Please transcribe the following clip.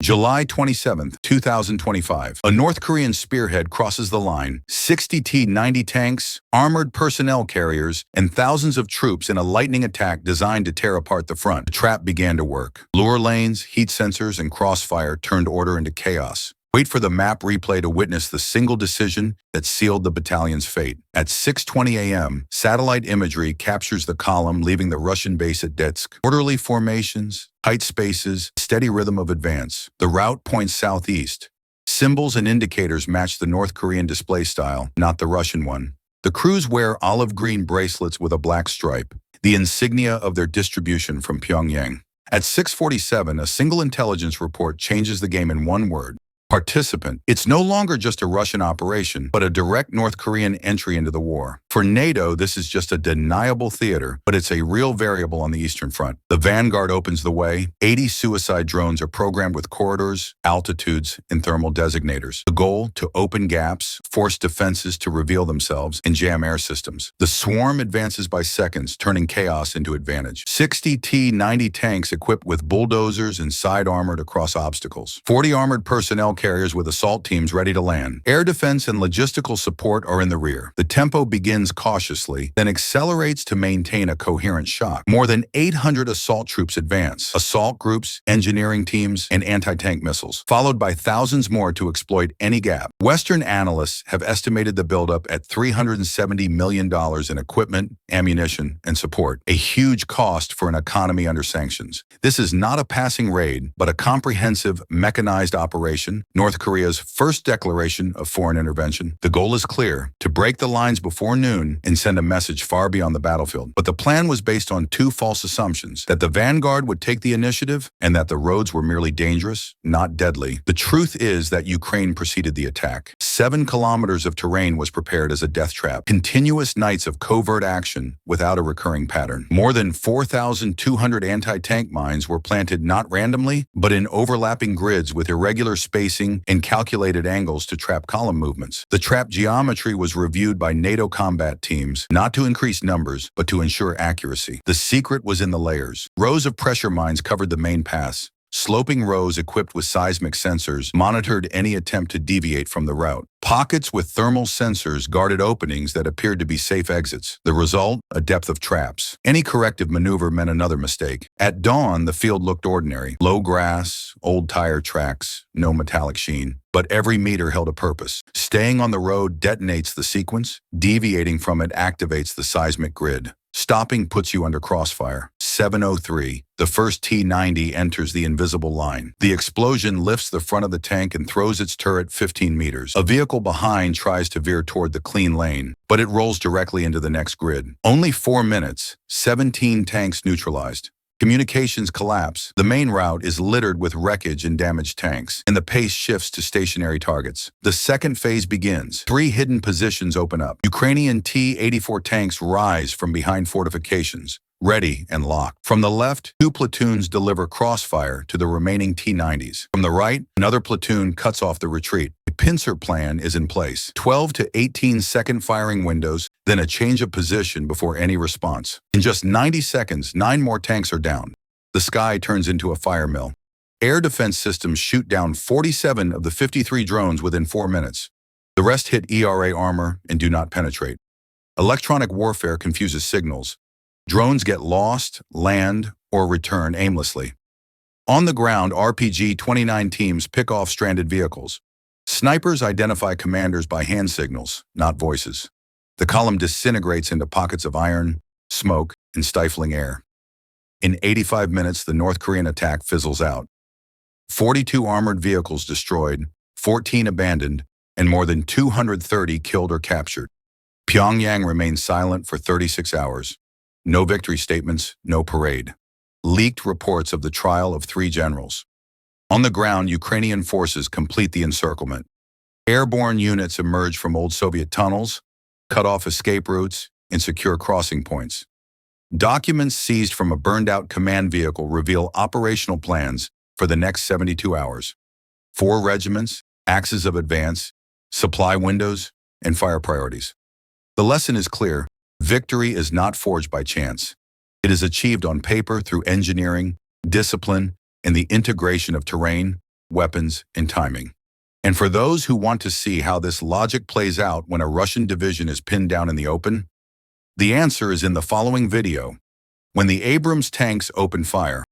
July 27, 2025. A North Korean spearhead crosses the line, 60 T-90 tanks, armored personnel carriers, and thousands of troops in a lightning attack designed to tear apart the front. The trap began to work. Lure lanes, heat sensors, and crossfire turned order into chaos. Wait for the map replay to witness the single decision that sealed the battalion's fate. At 6:20 a.m., satellite imagery captures the column leaving the Russian base at Detsk. Orderly formations, tight spaces, steady rhythm of advance. The route points southeast. Symbols and indicators match the North Korean display style, not the Russian one. The crews wear olive-green bracelets with a black stripe, the insignia of their distribution from Pyongyang. At 6:47, a single intelligence report changes the game in one word: participant. It's no longer just a Russian operation, but a direct North Korean entry into the war. For NATO, this is just a deniable theater, but it's a real variable on the Eastern Front. The vanguard opens the way. 80 suicide drones are programmed with corridors, altitudes, and thermal designators. The goal: to open gaps, force defenses to reveal themselves, and jam air systems. The swarm advances by seconds, turning chaos into advantage. 60 T-90 tanks equipped with bulldozers and side armor to cross obstacles. 40 armored personnel carriers with assault teams ready to land. Air defense and logistical support are in the rear. The tempo begins cautiously, then accelerates to maintain a coherent shock. More than 800 assault troops advance, assault groups, engineering teams, and anti-tank missiles, followed by thousands more to exploit any gap. Western analysts have estimated the buildup at $370 million in equipment, ammunition, and support, a huge cost for an economy under sanctions. This is not a passing raid, but a comprehensive, mechanized operation, North Korea's first declaration of foreign intervention. The goal is clear: to break the lines before noon and send a message far beyond the battlefield. But the plan was based on two false assumptions: that the vanguard would take the initiative and that the roads were merely dangerous, not deadly. The truth is that Ukraine preceded the attack. 7 kilometers of terrain was prepared as a death trap. Continuous nights of covert action without a recurring pattern. More than 4,200 anti-tank mines were planted not randomly, but in overlapping grids with irregular spacing and calculated angles to trap column movements. The trap geometry was reviewed by NATO combat teams, not to increase numbers, but to ensure accuracy. The secret was in the layers. Rows of pressure mines covered the main pass. Sloping rows equipped with seismic sensors monitored any attempt to deviate from the route. Pockets with thermal sensors guarded openings that appeared to be safe exits. The result: a depth of traps. Any corrective maneuver meant another mistake. At dawn, the field looked ordinary. Low grass, old tire tracks, no metallic sheen. But every meter held a purpose. Staying on the road detonates the sequence. Deviating from it activates the seismic grid. Stopping puts you under crossfire. 7:03. The first T-90 enters the invisible line. The explosion lifts the front of the tank and throws its turret 15 meters. A vehicle behind tries to veer toward the clean lane, but it rolls directly into the next grid. Only 4 minutes, 17 tanks neutralized. Communications collapse. The main route is littered with wreckage and damaged tanks, and the pace shifts to stationary targets. The second phase begins. 3 hidden positions open up. Ukrainian T-84 tanks rise from behind fortifications, ready and locked. From the left, 2 platoons deliver crossfire to the remaining T-90s. From the right, another platoon cuts off the retreat. A pincer plan is in place. 12 to 18 second firing windows, then a change of position before any response. In just 90 seconds, 9 more tanks are down. The sky turns into a fire mill. Air defense systems shoot down 47 of the 53 drones within 4 minutes. The rest hit ERA armor and do not penetrate. Electronic warfare confuses signals. Drones get lost, land, or return aimlessly. On the ground, RPG-29 teams pick off stranded vehicles. Snipers identify commanders by hand signals, not voices. The column disintegrates into pockets of iron, smoke, and stifling air. In 85 minutes, the North Korean attack fizzles out. 42 armored vehicles destroyed, 14 abandoned, and more than 230 killed or captured. Pyongyang remains silent for 36 hours. No victory statements, no parade. Leaked reports of the trial of 3 generals. On the ground, Ukrainian forces complete the encirclement. Airborne units emerge from old Soviet tunnels, cut off escape routes, and secure crossing points. Documents seized from a burned-out command vehicle reveal operational plans for the next 72 hours. 4 regiments, axes of advance, supply windows, and fire priorities. The lesson is clear. Victory is not forged by chance. It is achieved on paper through engineering, discipline, and the integration of terrain, weapons, and timing. And for those who want to see how this logic plays out when a Russian division is pinned down in the open, the answer is in the following video. When the Abrams tanks open fire,